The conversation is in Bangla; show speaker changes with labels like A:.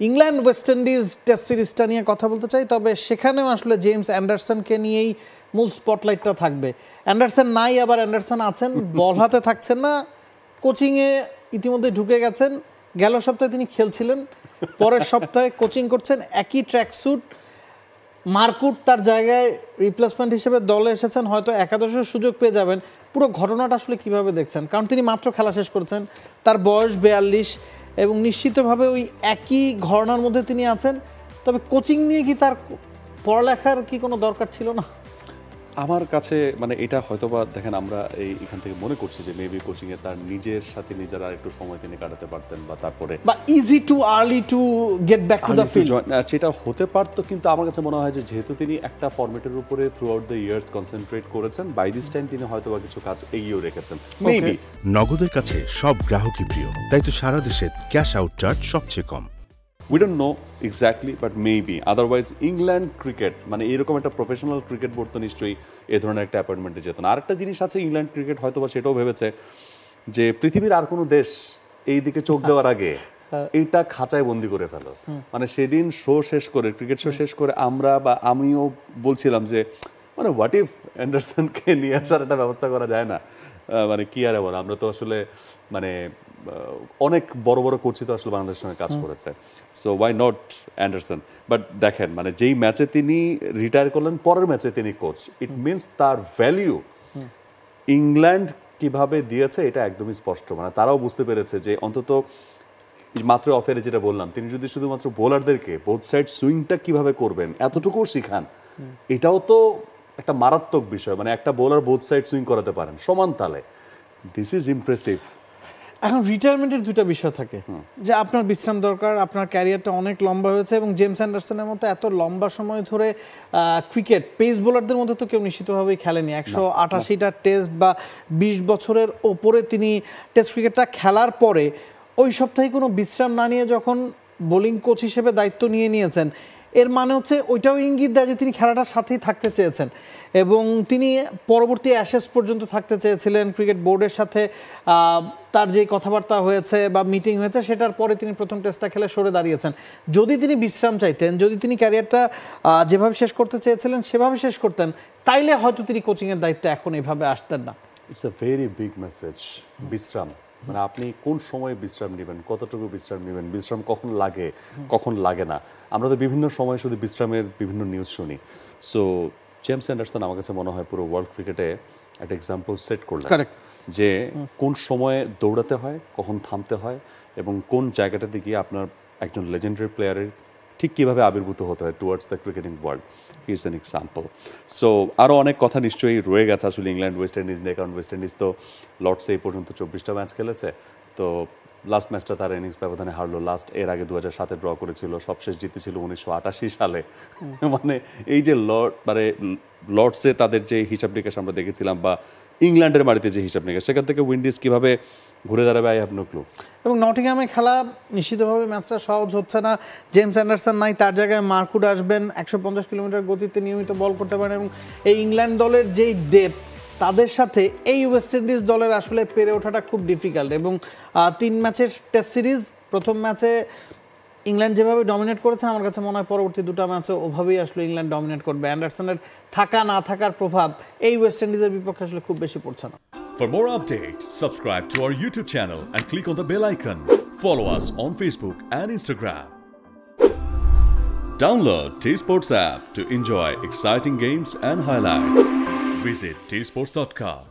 A: ইংল্যান্ড ওয়েস্ট ইন্ডিজ টেস্ট সিরিজটা নিয়ে কথা বলতে চাই, তবে সেখানেও আসলে জেমস অ্যান্ডারসনকে নিয়েই মূল স্পটলাইটটা থাকবে। অ্যান্ডারসন নাই, আবার অ্যান্ডারসন আছেন, বল হাতে থাকছেন না, কোচিংয়ে ইতিমধ্যে ঢুকে গেছেন। গেল সপ্তাহে তিনি খেলছিলেন, পরের সপ্তাহে কোচিং করছেন, একই ট্র্যাক স্যুট। মার্কুট তার জায়গায় রিপ্লেসমেন্ট হিসেবে দলে এসেছেন, হয়তো একাদশের সুযোগ পেয়ে যাবেন। পুরো ঘটনাটা আসলে কিভাবে দেখছেন? কারণ তিনি মাত্র খেলা শেষ করেছেন, তার বয়স 42 এবং নিশ্চিতভাবে ওই একই ঘটনার মধ্যে তিনি আছেন। তবে কোচিং নিয়ে কি তার পড়ালেখার কি কোনো দরকার ছিল না?
B: আমার কাছে মানে এটা হয়তোবা দেখেন, আমরা এখান থেকে মনে করছি যে মেবি কোচিং এ তার নিজের সাথে নিজের আর একটু সময় তিনি কাটাতে পারতেন, বা তারপরে
A: বা easy too early to get back to the field,
B: সেটা হতে পারতো। কিন্তু আমার কাছে মনে হয় যে যেহেতু তিনি একটা ফরম্যাটের উপরে through out the years concentrate করেছেন, বাই দিস টাইম তিনি হয়তোবা কিছু কাজ এগিয়েও রেখেছেন মেবি।
C: নগদের কাছে সব গ্রাহকই প্রিয়, তাই তো সারা দেশে ক্যাশ আউট চার্জ সবচেয়ে কম।
B: We don't know exactly, but maybe. Otherwise, England cricket, মানে এরকম একটা প্রফেশনাল ক্রিকেট বোর্ড তো নিশ্চয়ই এ ধরনের একটা অ্যাপয়েন্টমেন্টে যেত না। আরেকটা জিনিস আছে, ইংল্যান্ড ক্রিকেট হয়তো বা সেটাও ভেবেছে যে পৃথিবীর আর কোনো দেশ এই দিকে চোখ দেওয়ার আগে এইটা খাঁচায় বন্দি করে ফেলো। মানে সেদিন শো শেষ করে, ক্রিকেট শো শেষ করে আমরা বা আমিও বলছিলাম যে মানে হোয়াট ইফ অ্যান্ডারসনকে নিয়ে আসার একটা ব্যবস্থা করা যায় না। মানে কি আর বলো, আমরা তো আসলে মানে অনেক বড় বড় কোচই তো আসলে বাংলাদেশের সঙ্গে কাজ করেছে, so why not Anderson. But দেখেন, মানে যেই ম্যাচে তিনি রিটায়ার করলেন, পরের ম্যাচে তিনি কোচ, ইট মিনস তার ভ্যালিউ ইংল্যান্ড কিভাবে দিয়েছে এটা একদমই স্পষ্ট। মানে তারাও বুঝতে পেরেছে যে অন্তত মাত্র অফারে যেটা বললাম, তিনি যদি শুধুমাত্র বোলারদেরকে বোথ সাইড সুইংটা কিভাবে করবেন এতটুকুও শিখান, এটাও তো একটা মারাত্মক বিষয়। মানে একটা বোলার বোথ সাইড সুইং করাতে পারেন সমান তালে, দিস ইজ ইমপ্রেসিভ।
A: এখন রিটায়ারমেন্টের দুটো বিষয় থাকে, যে আপনার বিশ্রাম দরকার, আপনার ক্যারিয়ারটা অনেক লম্বা হয়েছে, এবং জেমস অ্যান্ডারসনের মতো এত লম্বা সময় ধরে ক্রিকেট পেস বোলারদের মধ্যে তো কেউ নিশ্চিতভাবেই খেলেনি। 188টা টেস্ট বা 20 বছরের ওপরে তিনি টেস্ট ক্রিকেটটা খেলার পরে ওই সপ্তাহে কোনো বিশ্রাম না নিয়ে যখন বোলিং কোচ হিসেবে দায়িত্ব নিয়েছেন, এর মানে হচ্ছে ওইটাও ইঙ্গিত দেয় যে তিনি খেলাটার সাথেই থাকতে চেয়েছেন, এবং তিনি পরবর্তী অ্যাশেজ পর্যন্ত থাকতে চেয়েছিলেন। ক্রিকেট বোর্ডের সাথে তার যে কথাবার্তা হয়েছে বা মিটিং হয়েছে, সেটার পরে তিনি প্রথম টেস্টটা খেলে সরে দাঁড়িয়েছেন। যদি তিনি বিশ্রাম চাইতেন, যদি তিনি ক্যারিয়ারটা যেভাবে শেষ করতে চেয়েছিলেন সেভাবে শেষ করতেন, তাইলে হয়তো তিনি কোচিংয়ের দায়িত্বে এখন এইভাবে আসতেন না।
B: It's a very big message. বিশ্রাম মানে আপনি কোন সময় বিশ্রাম নেবেন, কতটুকু বিশ্রাম নেবেন, বিশ্রাম কখন লাগে কখন লাগে না। আমরা তো বিভিন্ন সময় শুধু বিশ্রামের বিভিন্ন নিউজ শুনি। সো জেমস অ্যান্ডারসন আমার কাছে মনে হয় পুরো ওয়ার্ল্ড ক্রিকেটে একটা এক্সাম্পল সেট করলেন, যে কোন সময়ে দৌড়াতে হয়, কখন থামতে হয়, এবং কোন জায়গাটাতে গিয়ে আপনার একজন লেজেন্ডারি প্লেয়ারের ঠিক কীভাবে আবির্ভূত হতে হয় towards the cricketing world. He is an example. So আরও অনেক কথা নিশ্চয়ই রয়ে গেছে আসলে ইংল্যান্ড ওয়েস্ট ইন্ডিজ নিয়ে, কারণ ওয়েস্ট ইন্ডিজ তো লর্ডসে এই পর্যন্ত 24টা ম্যাচ খেলেছে। তো লাস্ট ম্যাচটা তার ইনিংস ব্যবধানে হারলো, লাস্ট এর আগে 2007-এ ড্র করেছিল, সবশেষ জিতেছিল 1988 সালে। মানে এই যে লর্ডসে তাদের যে হিসাব নিকাশ আমরা দেখেছিলাম, বা ইংল্যান্ডের মাটিতে যে হিসাব নিকাশ, সেখান থেকে উইন্ডিজ কিভাবে ঘুরে দাঁড়াবে আই হ্যাভ নো ক্লু।
A: এবং নটিংহামে খেলা নিশ্চিতভাবে ম্যাচটা সহজ হচ্ছে না। জেমস অ্যান্ডারসন নাই, তার জায়গায় মার্কুট আসবেন, 150 কিলোমিটার গতিতে নিয়মিত বল করতে পারেন, এবং এই ইংল্যান্ড দলের যেই ডেপথ, তাদের সাথে এই ওয়েস্ট ইন্ডিজ দলের আসলে পেরে ওঠাটা খুব ডিফিকাল্ট। এবং 3 ম্যাচের টেস্ট সিরিজ, প্রথম ম্যাচে ইংল্যান্ড যেভাবে ডমিনেট করেছে, আমার কাছে মনে হয় পরবর্তী 2টা ম্যাচে ওভাবেই আসলে ইংল্যান্ড ডমিনেট করবে। অ্যান্ডারসনের থাকা না থাকার প্রভাব এই ওয়েস্ট ইন্ডিজের বিপক্ষে আসলে খুব বেশি পড়ছে না।
D: For more updates, subscribe to our YouTube channel and click on the bell icon. Follow us on Facebook and Instagram. Download T-Sports app to enjoy exciting games and highlights. Visit tsports.com.